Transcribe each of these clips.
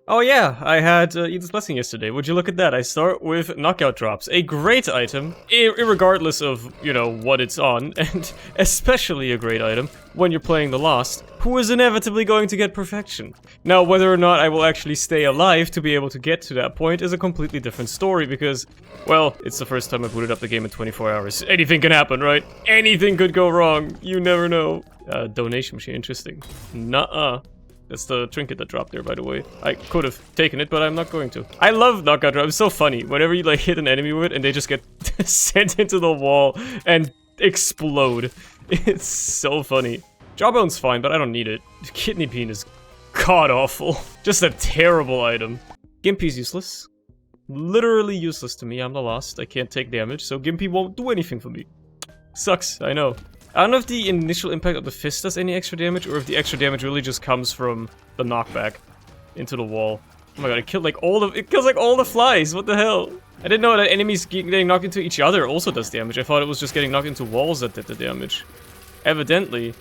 Oh yeah, I had Eden's Blessing yesterday. Would you look at that? I start with Knockout Drops. A great item, irregardless of, you know, what it's on, and especially a great item when you're playing the Lost, who is inevitably going to get perfection. Now, whether or not I will actually stay alive to be able to get to that point is a completely different story because, well, it's the first time I booted up the game in 24 hours. Anything can happen, right? Anything could go wrong. You never know. Donation machine, interesting. Nuh-uh. That's the trinket that dropped there, by the way. I could have taken it, but I'm not going to. I love knockout drop. It's so funny. Whenever you like hit an enemy with it and they just get sent into the wall and explode. It's so funny. Jawbone's fine, but I don't need it. Kidney bean is god-awful. Just a terrible item. Gimpy's useless. Literally useless to me. I'm the Lost. I can't take damage, so Gimpy won't do anything for me. Sucks, I know. I don't know if the initial impact of the fist does any extra damage, or if the extra damage really just comes from the knockback into the wall. Oh my god, it kills like all the flies, what the hell? I didn't know that enemies getting knocked into each other also does damage. I thought it was just getting knocked into walls that did the damage. Evidently,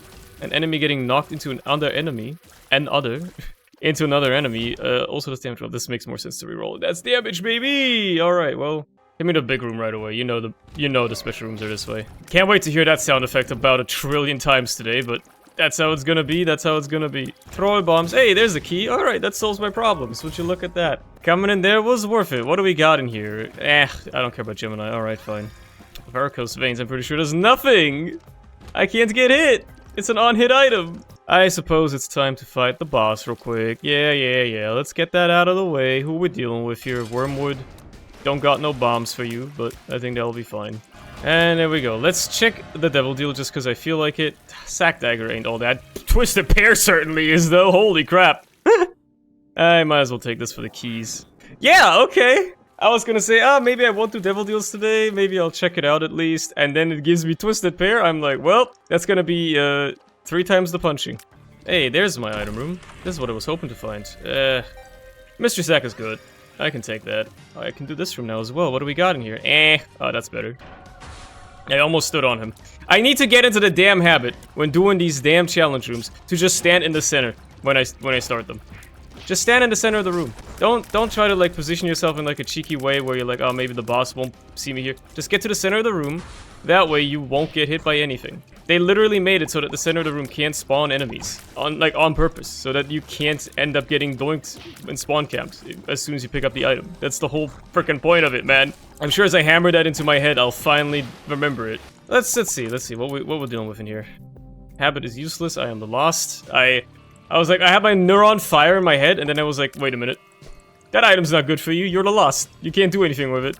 an enemy getting knocked into another enemy, into another enemy, also does damage. Well, this makes more sense to reroll. That's damage, baby! Alright, well... Give me the big room right away. You know the special rooms are this way. Can't wait to hear that sound effect about 1 trillion times today, but that's how it's gonna be. That's how it's gonna be. Troll bombs. Hey, there's the key. All right, that solves my problems. Would you look at that? Coming in there was worth it. What do we got in here? I don't care about Gemini. All right, fine. Varicose veins. I'm pretty sure there's nothing. I can't get hit. It's an on-hit item. I suppose it's time to fight the boss real quick. Yeah. Let's get that out of the way. Who we dealing with here? Wormwood. Don't got no bombs for you, but I think that'll be fine. And there we go. Let's check the Devil Deal just because I feel like it. Sack Dagger ain't all that. Twisted Pear certainly is, though. Holy crap. I might as well take this for the keys. Yeah, okay. I was gonna say, maybe I won't do Devil Deals today. Maybe I'll check it out at least. And then it gives me Twisted Pear. I'm like, well, that's gonna be 3 times the punching. Hey, there's my item room. This is what I was hoping to find. Mystery Sack is good. I can take that. Oh, I can do this from now as well. What do we got in here? Oh, that's better. I almost stood on him. I need to get into the damn habit when doing these damn challenge rooms to just stand in the center when I start them. Just stand in the center of the room. Don't try to like position yourself in like a cheeky way where you're like, oh, maybe the boss won't see me here. Just get to the center of the room. That way you won't get hit by anything. They literally made it so that the center of the room can't spawn enemies on purpose, so that you can't end up getting doinked in spawn camps as soon as you pick up the item. That's the whole freaking point of it, man. I'm sure as I hammer that into my head, I'll finally remember it. Let's see what we're dealing with in here. Habit is useless. I am the Lost. I was like, I had my neuron fire in my head, and then I was like, wait a minute, that item's not good for you. You're the Lost. You can't do anything with it.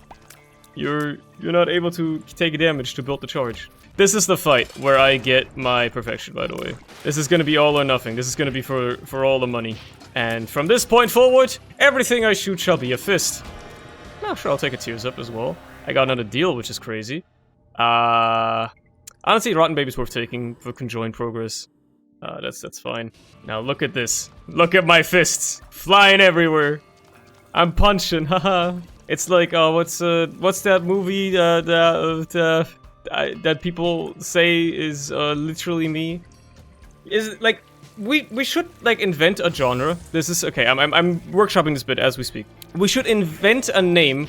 You're not able to take damage to build the charge. This is the fight where I get my perfection, by the way. This is gonna be all or nothing. This is gonna be for all the money. And from this point forward, everything I shoot shall be a fist. Oh, sure, I'll take a tears up as well. I got another deal, which is crazy. Honestly, Rotten Baby's worth taking for Conjoined progress. That's fine. Now look at this. Look at my fists. Flying everywhere. I'm punching, haha. It's like, what's that movie, that people say is literally me? Is it like we should like invent a genre. This is okay. I'm workshopping this bit as we speak. We should invent a name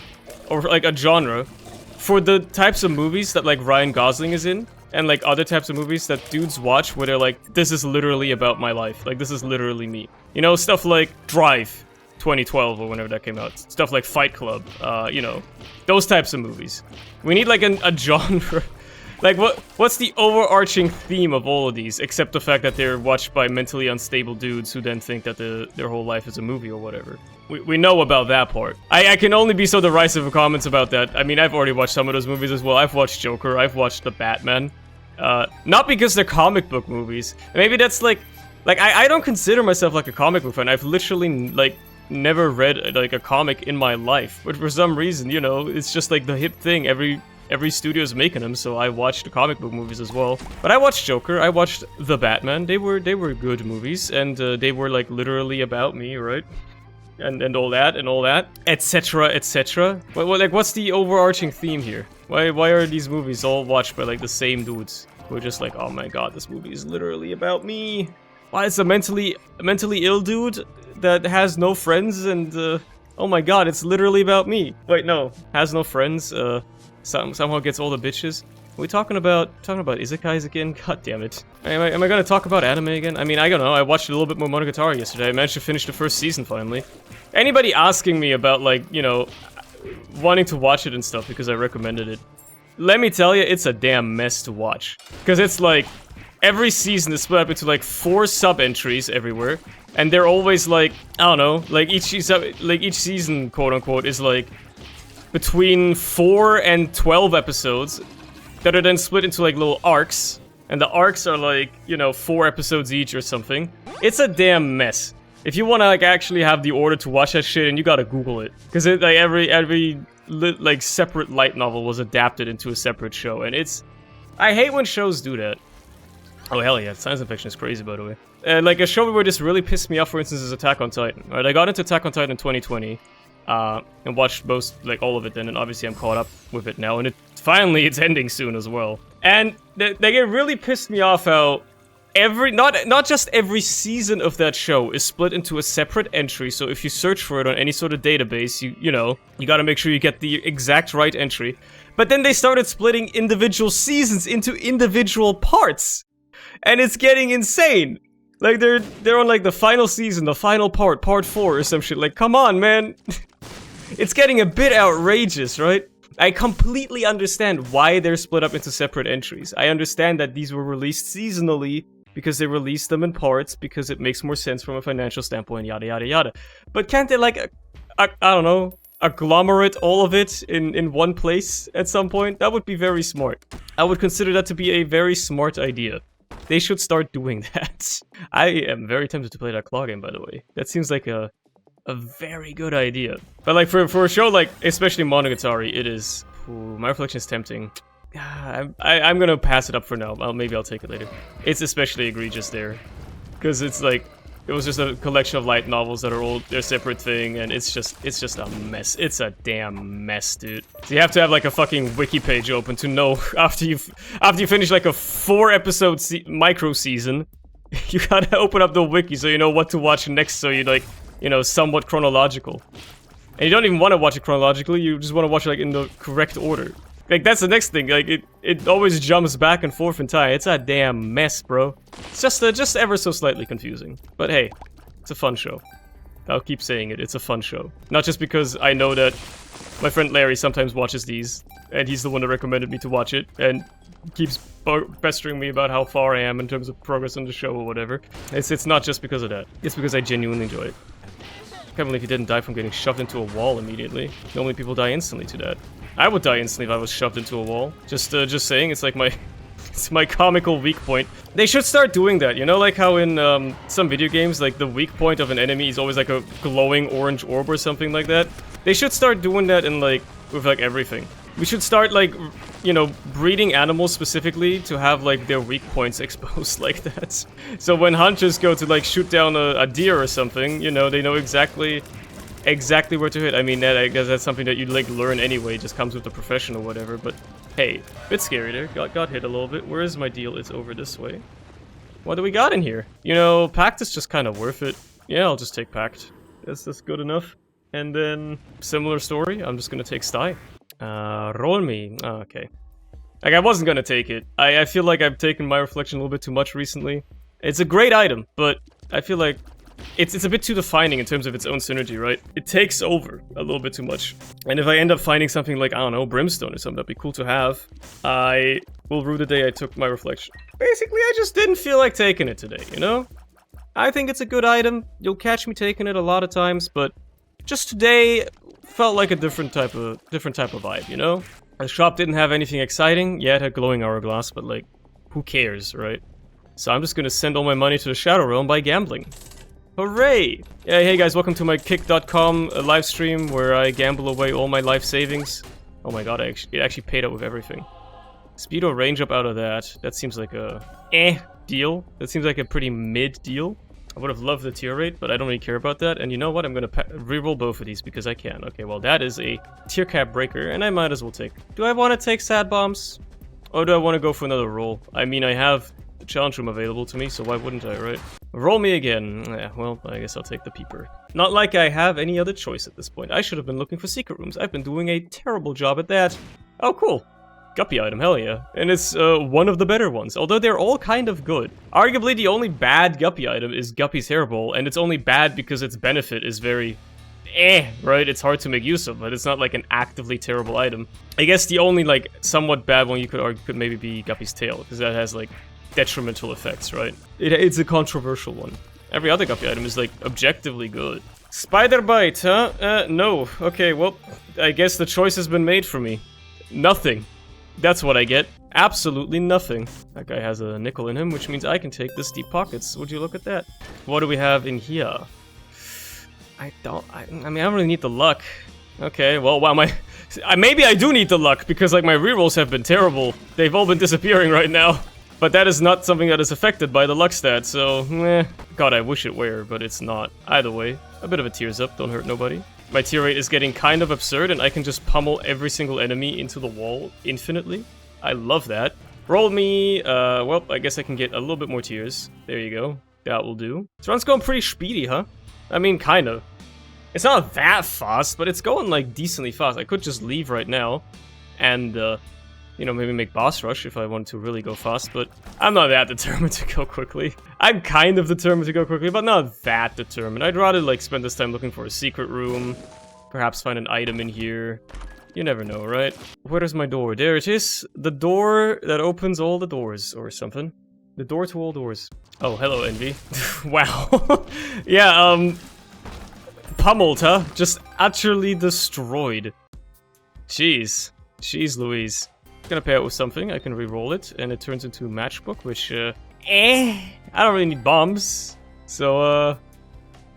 or like a genre for the types of movies that like Ryan Gosling is in, and like other types of movies that dudes watch where they're like, this is literally about my life. Like this is literally me. You know, stuff like Drive. 2012 or whenever that came out. Stuff like Fight Club, you know, those types of movies. We need like a genre. Like what's the overarching theme of all of these, except the fact that they're watched by mentally unstable dudes who then think that their whole life is a movie or whatever. We know about that part. I can only be so derisive of comments about that. I mean, I've already watched some of those movies as well. I've watched Joker, I've watched The Batman. Not because they're comic book movies. Maybe that's like I don't consider myself like a comic book fan. I've literally like never read like a comic in my life, but for some reason, you know, it's just like the hip thing. Every studio's making them, so I watched the comic book movies as well. But I watched Joker, I watched The Batman. They were good movies, and they were like literally about me, right? And all that, etc, etc. Like, what's the overarching theme here? Why are these movies all watched by like the same dudes who are just like, oh my god, this movie is literally about me? Why, it's a mentally ill dude that has no friends and, oh my god, it's literally about me. Wait, no. Has no friends, somehow gets all the bitches. Are we talking about isekais again? God damn it. Am I gonna talk about anime again? I mean, I don't know. I watched a little bit more Monogatari yesterday. I managed to finish the first season finally. Anybody asking me about, like, you know, wanting to watch it and stuff because I recommended it, let me tell you, it's a damn mess to watch. Because it's like, every season is split up into like 4 sub-entries everywhere. And they're always like, I don't know, like each season, quote unquote, is like between 4 and 12 episodes that are then split into like little arcs. And the arcs are like, you know, 4 episodes each or something. It's a damn mess. If you want to like actually have the order to watch that shit, and you gotta Google it. Because it, like, every like separate light novel was adapted into a separate show. And it's, I hate when shows do that. Oh hell yeah, Sinus Infection is crazy, by the way. Like a show where this really pissed me off, for instance, is Attack on Titan. Right, I got into Attack on Titan in 2020, and watched all of it then, and obviously I'm caught up with it now, and finally it's ending soon as well. And they get really pissed me off how not just every season of that show is split into a separate entry, so if you search for it on any sort of database, you know, you gotta make sure you get the exact right entry. But then they started splitting individual seasons into individual parts. And it's getting insane. Like, they're on, like, the final season, the final part 4 or some shit. Like, come on, man. It's getting a bit outrageous, right? I completely understand why they're split up into separate entries. I understand that these were released seasonally because they released them in parts because it makes more sense from a financial standpoint, yada, yada, yada. But can't they, like, I don't know, agglomerate all of it in one place at some point? That would be very smart. I would consider that to be a very smart idea. They should start doing that. I am very tempted to play that claw game, by the way. That seems like a very good idea. But like for a show like, especially Monogatari, it is... Ooh, my reflection is tempting. I'm gonna pass it up for now. Maybe I'll take it later. It's especially egregious there. Because it's like... It was just a collection of light novels that are all their separate thing, and it's just a mess. It's a damn mess, dude. So you have to have like a fucking wiki page open to know after you finish like a 4-episode micro season, you gotta open up the wiki so you know what to watch next. So you're like, you know, somewhat chronological. And you don't even want to watch it chronologically. You just want to watch it like in the correct order. Like, that's the next thing, like, it always jumps back and forth in time. It's a damn mess, bro. It's just ever so slightly confusing. But hey, it's a fun show. I'll keep saying it, it's a fun show. Not just because I know that my friend Larry sometimes watches these, and he's the one that recommended me to watch it, and keeps pestering me about how far I am in terms of progress on the show or whatever. It's not just because of that. It's because I genuinely enjoy it. I can't believe he didn't die from getting shoved into a wall immediately. Normally people die instantly to that. I would die instantly if I was shoved into a wall. Just saying, it's like it's my comical weak point. They should start doing that, you know, like how in some video games, like the weak point of an enemy is always like a glowing orange orb or something like that. They should start doing that in like, with like everything. We should start like, you know, breeding animals specifically to have like their weak points exposed like that. So when hunters go to like shoot down a deer or something, you know, they know exactly where to hit. I mean, I guess that's something that you'd like learn anyway, just comes with the profession or whatever, but hey, bit scary there, got hit a little bit. Where is my deal? It's over this way. What do we got in here? You know, Pact is just kind of worth it. Yeah, I'll just take Pact. That's good enough. And then, similar story, I'm just gonna take Sty. Roll me. Oh, okay. Like, I wasn't gonna take it. I feel like I've taken my reflection a little bit too much recently. It's a great item, but I feel like it's a bit too defining in terms of its own synergy, right? It takes over a little bit too much. And if I end up finding something like, I don't know, Brimstone or something, that'd be cool to have, I will rue the day I took my reflection. Basically, I just didn't feel like taking it today, you know? I think it's a good item. You'll catch me taking it a lot of times, but just today felt like a different type of vibe, you know? The shop didn't have anything exciting. Yeah, it had glowing hourglass, but like, who cares, right? So I'm just gonna send all my money to the Shadow Realm by gambling. Hooray! Yeah, hey guys, welcome to my kick.com live stream where I gamble away all my life savings. Oh my god, it actually paid out with everything. Speedo range up out of that. That seems like a deal. That seems like a pretty mid deal. I would have loved the tier rate, but I don't really care about that. And you know what? I'm gonna reroll both of these because I can. Okay, well that is a tier cap breaker, and I might as well take. Do I want to take sad bombs? Or do I want to go for another roll? I mean, I have the challenge room available to me, so why wouldn't I, right? Roll me again. Well, I guess I'll take the peeper. Not like I have any other choice at this point. I should have been looking for secret rooms. I've been doing a terrible job at that. Oh, cool. Guppy item, hell yeah. And it's one of the better ones, although they're all kind of good. Arguably, the only bad Guppy item is Guppy's Hairball, and it's only bad because its benefit is very right? It's hard to make use of, but it's not like an actively terrible item. I guess the only, like, somewhat bad one you could argue could maybe be Guppy's Tail, because that has, like, detrimental effects, right? It's a controversial one. Every other Guppy item is, like, objectively good. Spider bite, huh? No. Okay, well, I guess the choice has been made for me. Nothing. That's what I get. Absolutely nothing. That guy has a nickel in him, which means I can take this deep pockets. Would you look at that? What do we have in here? I mean, I don't really need the luck. Okay, well, wow, maybe I do need the luck, because, like, my rerolls have been terrible. They've all been disappearing right now. But that is not something that is affected by the luck stat, so, God, I wish it were, but it's not. Either way, a bit of a tears up, don't hurt nobody. My tear rate is getting kind of absurd, and I can just pummel every single enemy into the wall infinitely. I love that. Roll me, well, I guess I can get a little bit more tears. There you go. That will do. This run's going pretty speedy, huh? I mean, kind of. It's not that fast, but it's going, like, decently fast. I could just leave right now, and, you know, maybe make boss rush if I wanted to really go fast, but I'm not that determined to go quickly. I'm kind of determined to go quickly, but not that determined. I'd rather, like, spend this time looking for a secret room, perhaps find an item in here. You never know, right? Where's my door? There it is. The door that opens all the doors, or something. The door to all doors. Oh, hello, Envy. Wow. Yeah, pummeled, huh? Just utterly destroyed. Jeez. Jeez Louise. Gonna pay out with something. I can re-roll it, and it turns into a matchbook, which, I don't really need bombs. So,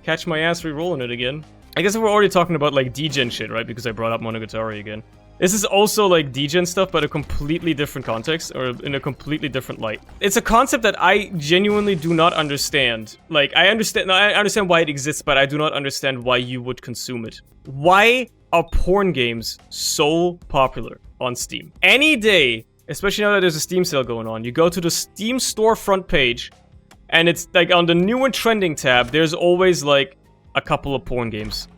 catch my ass re-rolling it again. I guess we're already talking about, like, degen shit, right? Because I brought up Monogatari again. This is also, like, degen stuff, but a completely different context, or in a completely different light. It's a concept that I genuinely do not understand. Like, I understand why it exists, but I do not understand why you would consume it. Why are porn games so popular on Steam? Any day, especially now that there's a Steam sale going on, you go to the Steam storefront page, and it's, like, on the new and trending tab, there's always, like, a couple of porn games.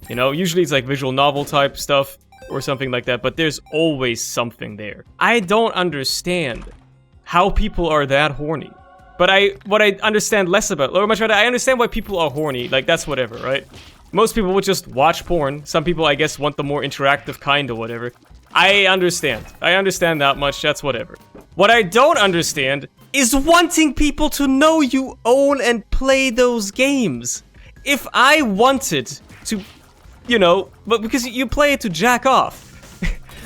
You know, usually it's, like, visual novel type stuff, or something like that, but there's always something there. I don't understand how people are that horny. But what I understand less about, or much rather, I understand why people are horny, like, that's whatever, right? Most people would just watch porn. Some people, I guess, want the more interactive kind or whatever. I understand that much, that's whatever. What I don't understand is wanting people to know you own and play those games. If I wanted to, you know, but because you play it to jack off.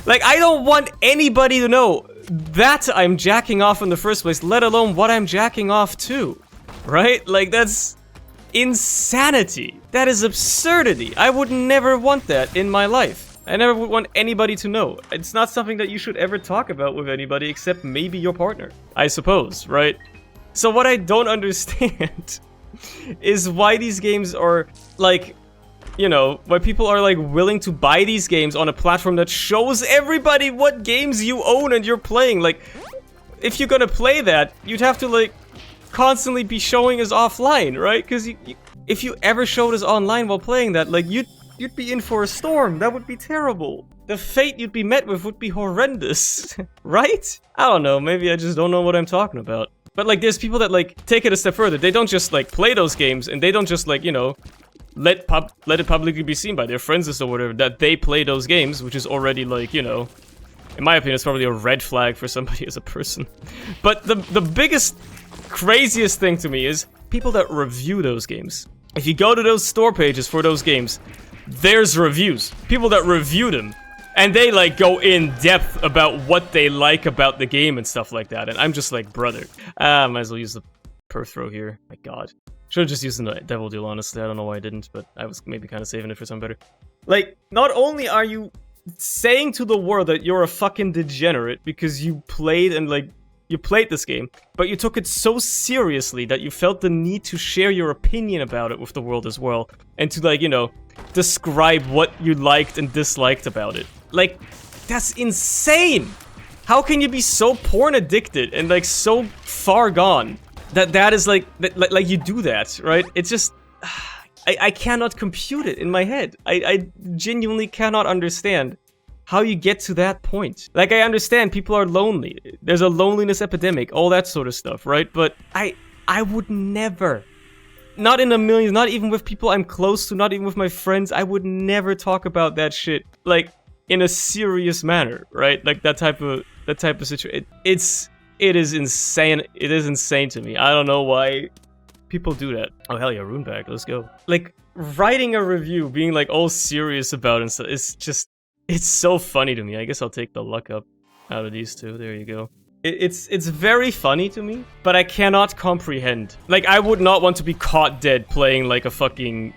Like, I don't want anybody to know that I'm jacking off in the first place, let alone what I'm jacking off to. Right? Like, that's insanity. That is absurdity. I would never want that in my life. I never would want anybody to know. It's not something that you should ever talk about with anybody except maybe your partner, I suppose, right? So what I don't understand is why these games are, like, you know, why people are, like, willing to buy these games on a platform that shows everybody what games you own and you're playing. Like, if you're gonna play that, you'd have to, like, constantly be showing us offline, right? Because if you ever showed us online while playing that, like, you'd be in for a storm. That would be terrible. The fate you'd be met with would be horrendous. Right? I don't know, maybe I just don't know what I'm talking about. But, like, there's people that, like, take it a step further. They don't just, like, play those games, and they don't just, like, you know, let it publicly be seen by their friends or whatever that they play those games, which is already, like, you know, in my opinion, it's probably a red flag for somebody as a person. But the biggest, craziest thing to me is people that review those games. If you go to those store pages for those games, there's reviews. People that review them. And they, like, go in depth about what they like about the game and stuff like that. And I'm just like, brother. Might as well use the perf throw here. My god. Should've just used the devil deal, honestly. I don't know why I didn't, but I was maybe kind of saving it for something better. Like, not only are you saying to the world that you're a fucking degenerate because you played and, like, you played this game, but you took it so seriously that you felt the need to share your opinion about it with the world as well. And to, like, you know, describe what you liked and disliked about it. Like, that's insane! How can you be so porn addicted and, like, so far gone That is like you do that, right? It's just I cannot compute it in my head. I genuinely cannot understand how you get to that point. Like, I understand people are lonely. There's a loneliness epidemic, all that sort of stuff, right? But I would never, not in a million, not even with people I'm close to, not even with my friends, I would never talk about that shit, like, in a serious manner, right? Like, that type of situation. It is insane. It is insane to me. I don't know why people do that. Oh, hell yeah, rune bag, let's go. Like, writing a review, being, like, all serious about it and stuff, it's just, it's so funny to me. I guess I'll take the luck up out of these two. There you go. It's very funny to me, but I cannot comprehend. Like, I would not want to be caught dead playing, like, a fucking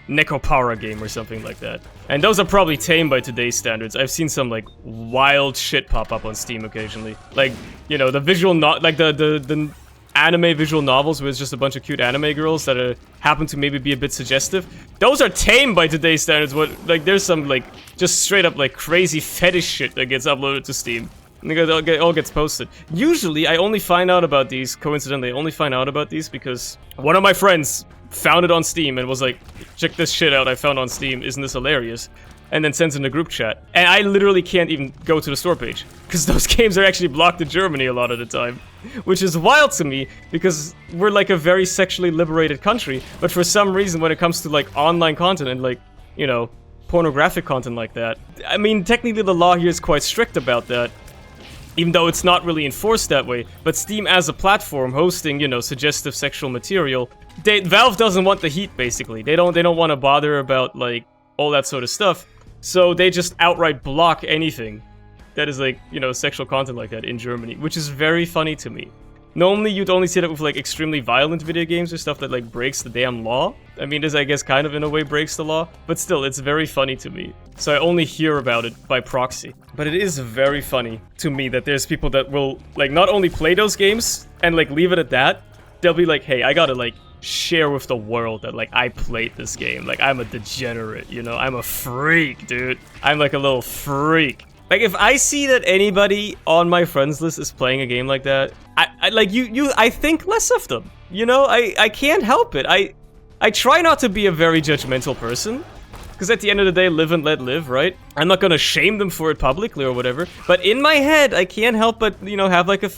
Necopara game or something like that. And those are probably tame by today's standards. I've seen some, like, wild shit pop up on Steam occasionally. Like, you know, the visual like the anime visual novels where it's just a bunch of cute anime girls that happen to maybe be a bit suggestive. Those are tame by today's standards. What, like, there's some, like, just straight up, like, crazy fetish shit that gets uploaded to Steam. And it all gets posted. Usually, I only find out about these, coincidentally, I only find out about these because one of my friends found it on Steam and was like, check this shit out I found on Steam, isn't this hilarious? And then sends in the group chat. And I literally can't even go to the store page, because those games are actually blocked in Germany a lot of the time. Which is wild to me, because we're like a very sexually liberated country, but for some reason when it comes to like online content and like, you know, pornographic content like that, I mean, technically the law here is quite strict about that, even though it's not really enforced that way. But Steam as a platform hosting, you know, suggestive sexual material, Valve doesn't want the heat, basically. They don't want to bother about, like, all that sort of stuff. So they just outright block anything that is, like, you know, sexual content like that in Germany, which is very funny to me. Normally, you'd only see that with, like, extremely violent video games or stuff that, like, breaks the damn law. I mean, this, I guess, kind of, in a way, breaks the law. But still, it's very funny to me. So I only hear about it by proxy. But it is very funny to me that there's people that will, like, not only play those games and, like, leave it at that. They'll be like, hey, I gotta, like, share with the world that, like, I played this game. Like, I'm a degenerate, you know? I'm a freak, dude. I'm, like, a little freak. Like, if I see that anybody on my friends list is playing a game like that, I think less of them. You know, I can't help it. I try not to be a very judgmental person, because at the end of the day, live and let live, right? I'm not gonna shame them for it publicly or whatever, but in my head, I can't help but, you know, have like a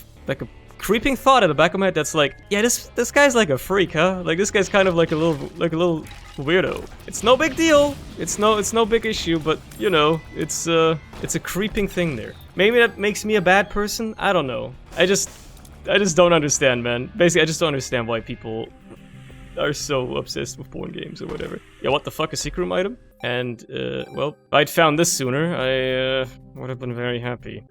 creeping thought at the back of my head that's like, yeah, this guy's like a freak, huh? Like, this guy's kind of like a little weirdo. It's no big deal. It's no big issue, but you know, it's a creeping thing there. Maybe that makes me a bad person. I don't know. I just don't understand, man. Basically, I just don't understand why people are so obsessed with porn games or whatever. Yeah, what the fuck, a secret room item? And well, if I'd found this sooner, I would have been very happy.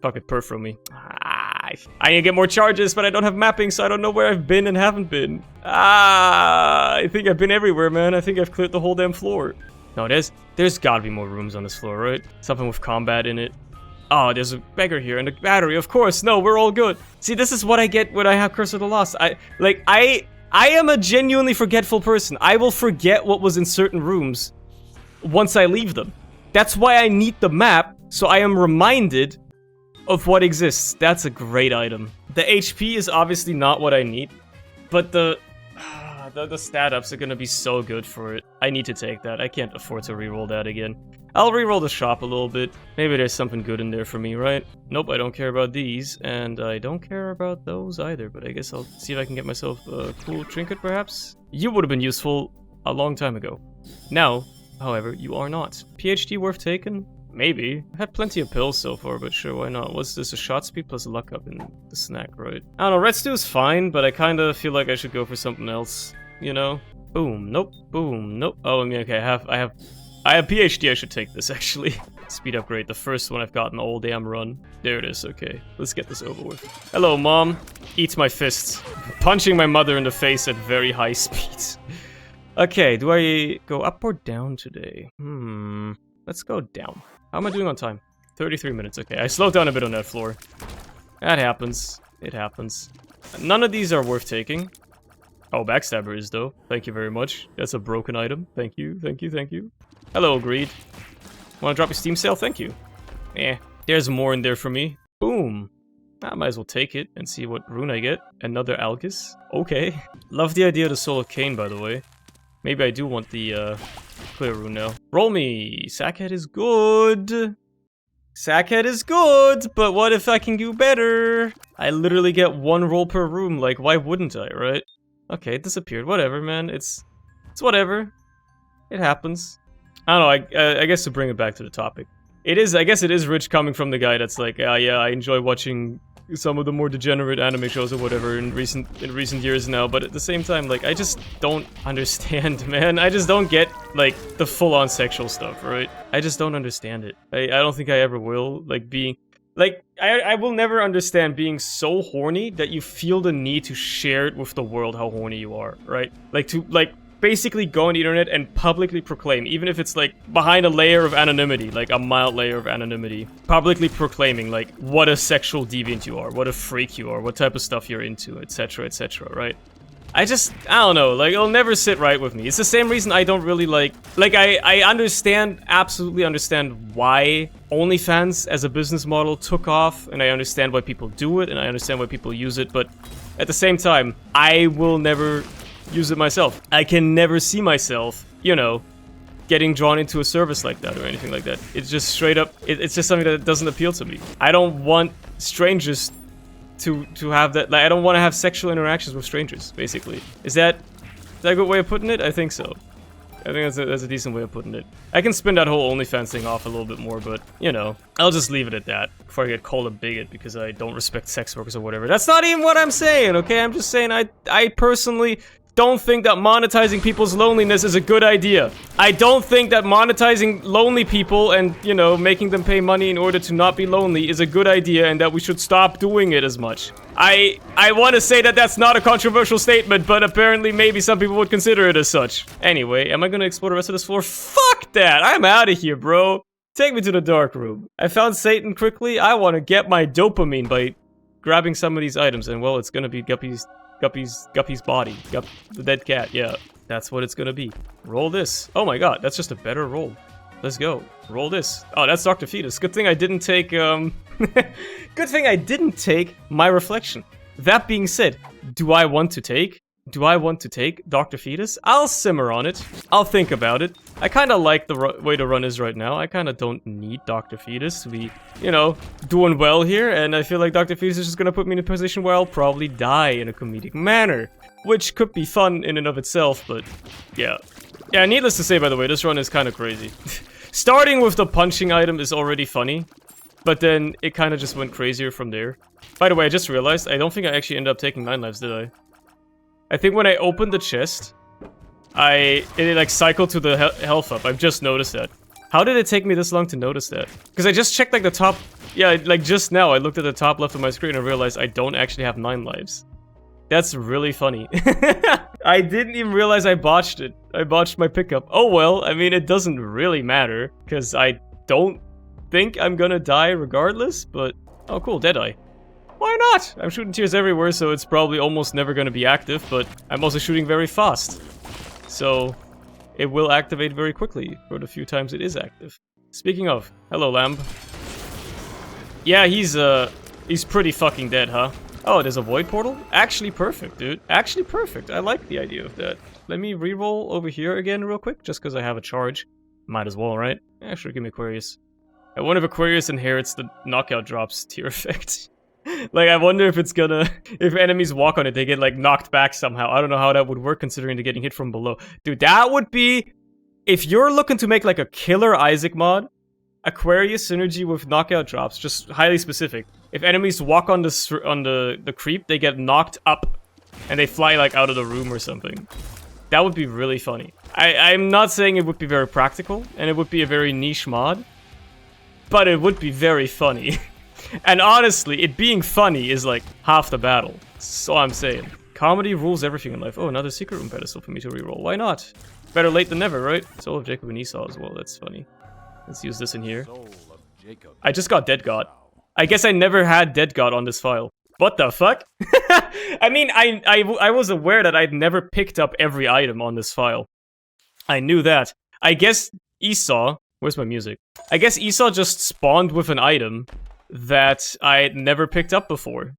Fuck it, perf from me. I need to get more charges, but I don't have mapping, so I don't know where I've been and haven't been. I think I've been everywhere, man. I think I've cleared the whole damn floor. No, there's gotta be more rooms on this floor, right? Something with combat in it. Oh, there's a beggar here and a battery, of course. No, we're all good. See, this is what I get when I have Curse of the Lost. I am a genuinely forgetful person. I will forget what was in certain rooms once I leave them. That's why I need the map, so I am reminded of what exists. That's a great item. The HP is obviously not what I need, but the stat ups are gonna be so good for it. I need to take that. I can't afford to reroll that again. I'll reroll the shop a little bit. Maybe there's something good in there for me, right? Nope, I don't care about these, and I don't care about those either, but I guess I'll see if I can get myself a cool trinket, perhaps? You would have been useful a long time ago. Now, however, you are not. PhD worth taking? Maybe. I had plenty of pills so far, but sure, why not? What's this? A shot speed plus a luck up in the snack, right? I don't know, red stew is fine, but I kinda feel like I should go for something else, you know? Boom, nope, boom, nope. Oh, I mean, okay, I have PhD, I should take this, actually. Speed upgrade, the first one I've gotten all damn run. There it is, okay. Let's get this over with. Hello, Mom. Eat my fists. Punching my mother in the face at very high speeds. Okay, do I go up or down today? Let's go down. How am I doing on time? 33 minutes, okay. I slowed down a bit on that floor. That happens. It happens. None of these are worth taking. Oh, Backstabber is, though. Thank you very much. That's a broken item. Thank you, thank you, thank you. Hello, Greed. Wanna drop your Steam sale? Thank you. Eh. There's more in there for me. Boom. I might as well take it and see what rune I get. Another Algus. Okay. Love the idea of the Soul of Cain, by the way. Maybe I do want the clear rune now. Roll me! Sackhead is good! Sackhead is good, but what if I can do better? I literally get 1 roll per room, like why wouldn't I, right? Okay, it disappeared. Whatever, man. It's whatever. It happens. I don't know, I guess to bring it back to the topic. I guess it is rich coming from the guy that's like, yeah, I enjoy watching some of the more degenerate anime shows or whatever in recent years now, but at the same time, like, I just don't understand, man. I just don't get, like, the full-on sexual stuff, right? I just don't understand it. I don't think I ever will, like, being... Like, I will never understand being so horny that you feel the need to share it with the world how horny you are, right? Like, to, like, basically go on the internet and publicly proclaim, even if it's, like, behind a layer of anonymity, like a mild layer of anonymity, publicly proclaiming, like, what a sexual deviant you are, what a freak you are, what type of stuff you're into, etc., right? I don't know, like, it'll never sit right with me. It's the same reason I don't really like, I absolutely understand why OnlyFans as a business model took off, and I understand why people do it, and I understand why people use it, but at the same time, I will never use it myself. I can never see myself, you know, getting drawn into a service like that or anything like that. It's just straight up, it's just something that doesn't appeal to me. I don't want strangers to have that, like, I don't want to have sexual interactions with strangers, basically. Is that a good way of putting it? I think so. I think that's a decent way of putting it. I can spin that whole OnlyFans thing off a little bit more, but, you know, I'll just leave it at that before I get called a bigot because I don't respect sex workers or whatever. That's not even what I'm saying, okay? I'm just saying I personally don't think that monetizing people's loneliness is a good idea. I don't think that monetizing lonely people and, you know, making them pay money in order to not be lonely is a good idea and that we should stop doing it as much. I want to say that that's not a controversial statement, but apparently maybe some people would consider it as such. Anyway, am I gonna explore the rest of this floor? Fuck that! I'm out of here, bro! Take me to the dark room. I found Satan quickly. I want to get my dopamine by grabbing some of these items, and well, it's gonna be Guppy's body. The dead cat, yeah. That's what it's gonna be. Roll this. Oh my god, that's just a better roll. Let's go. Roll this. Oh, that's Dr. Fetus. Good thing I didn't take, good thing I didn't take my reflection. That being said, do I want to take Dr. Fetus? I'll simmer on it. I'll think about it. I kinda like the way the run is right now. I kinda don't need Dr. Fetus to be, you know, doing well here, and I feel like Dr. Fetus is just gonna put me in a position where I'll probably die in a comedic manner. Which could be fun in and of itself, but yeah. Yeah, needless to say, by the way, this run is kinda crazy. Starting with the punching item is already funny, but then it kinda just went crazier from there. By the way, I just realized, I don't think I actually ended up taking 9 lives, did I? I think when I opened the chest, it like cycled to the health up. I've just noticed that. How did it take me this long to notice that? Because I just checked like the top, yeah, like just now I looked at the top left of my screen and realized I don't actually have 9 lives. That's really funny. I didn't even realize I botched it. I botched my pickup. Oh well, I mean it doesn't really matter, because I don't think I'm gonna die regardless, but... Oh cool, Deadeye. Why not? I'm shooting tears everywhere, so it's probably almost never gonna be active, but I'm also shooting very fast. So, it will activate very quickly for the few times it is active. Speaking of, hello Lamb. Yeah, he's pretty fucking dead, huh? Oh, there's a void portal? Actually perfect, dude. Actually perfect. I like the idea of that. Let me reroll over here again real quick, just because I have a charge. Might as well, right? Yeah, sure, give me Aquarius. I wonder if Aquarius inherits the knockout drops tier effect. Like, I wonder if it's gonna... If enemies walk on it, they get, like, knocked back somehow. I don't know how that would work, considering they're getting hit from below. Dude, that would be... If you're looking to make, like, a killer Isaac mod, Aquarius synergy with knockout drops, just highly specific. If enemies walk on the creep, they get knocked up, and they fly, like, out of the room or something. That would be really funny. I'm not saying it would be very practical, and it would be a very niche mod, but it would be very funny. And honestly, it being funny is like half the battle. So I'm saying. Comedy rules everything in life. Oh, another secret room pedestal for me to reroll. Why not? Better late than never, right? Soul of Jacob Esau as well. That's funny. Let's use this in here. I just got Dead God. I guess I never had Dead God on this file. What the fuck? I mean, I was aware that I'd never picked up every item on this file. I knew that. I guess Esau... Where's my music? I guess Esau just spawned with an item, that I never picked up before.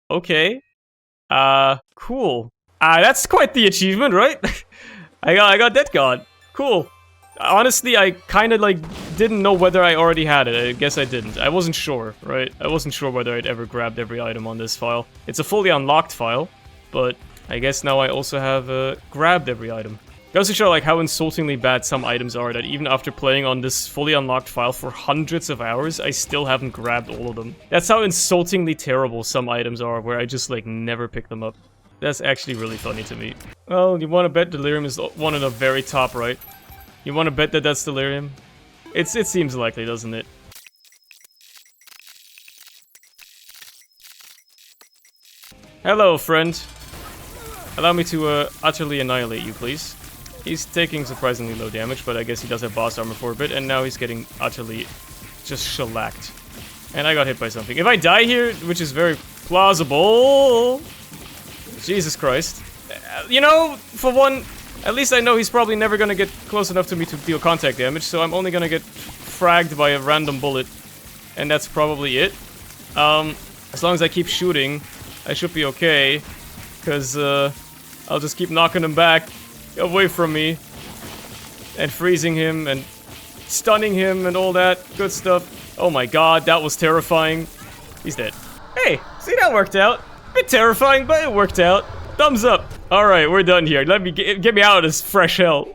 Okay. Cool. That's quite the achievement, right? I got Death God. Cool. Honestly, I kind of, like, didn't know whether I already had it. I guess I didn't. I wasn't sure, right? I wasn't sure whether I'd ever grabbed every item on this file. It's a fully unlocked file, but I guess now I also have, grabbed every item. Goes to show, like, how insultingly bad some items are, that even after playing on this fully unlocked file for hundreds of hours, I still haven't grabbed all of them. That's how insultingly terrible some items are, where I just, like, never pick them up. That's actually really funny to me. Well, you want to bet Delirium is the one in the very top right? You want to bet that that's Delirium? It seems likely, doesn't it? Hello, friend. Allow me to, utterly annihilate you, please. He's taking surprisingly low damage, but I guess he does have boss armor for a bit, and now he's getting utterly just shellacked. And I got hit by something. If I die here, which is very plausible... Jesus Christ. You know, for one, at least I know he's probably never gonna get close enough to me to deal contact damage, so I'm only gonna get fragged by a random bullet. And that's probably it. As long as I keep shooting, I should be okay. Because, I'll just keep knocking him back away from me. And freezing him and stunning him and all that good stuff. Oh my god, that was terrifying. He's dead. Hey, see, that worked out. Bit terrifying, but it worked out. Thumbs up. Alright, we're done here. Let me get me out of this fresh hell.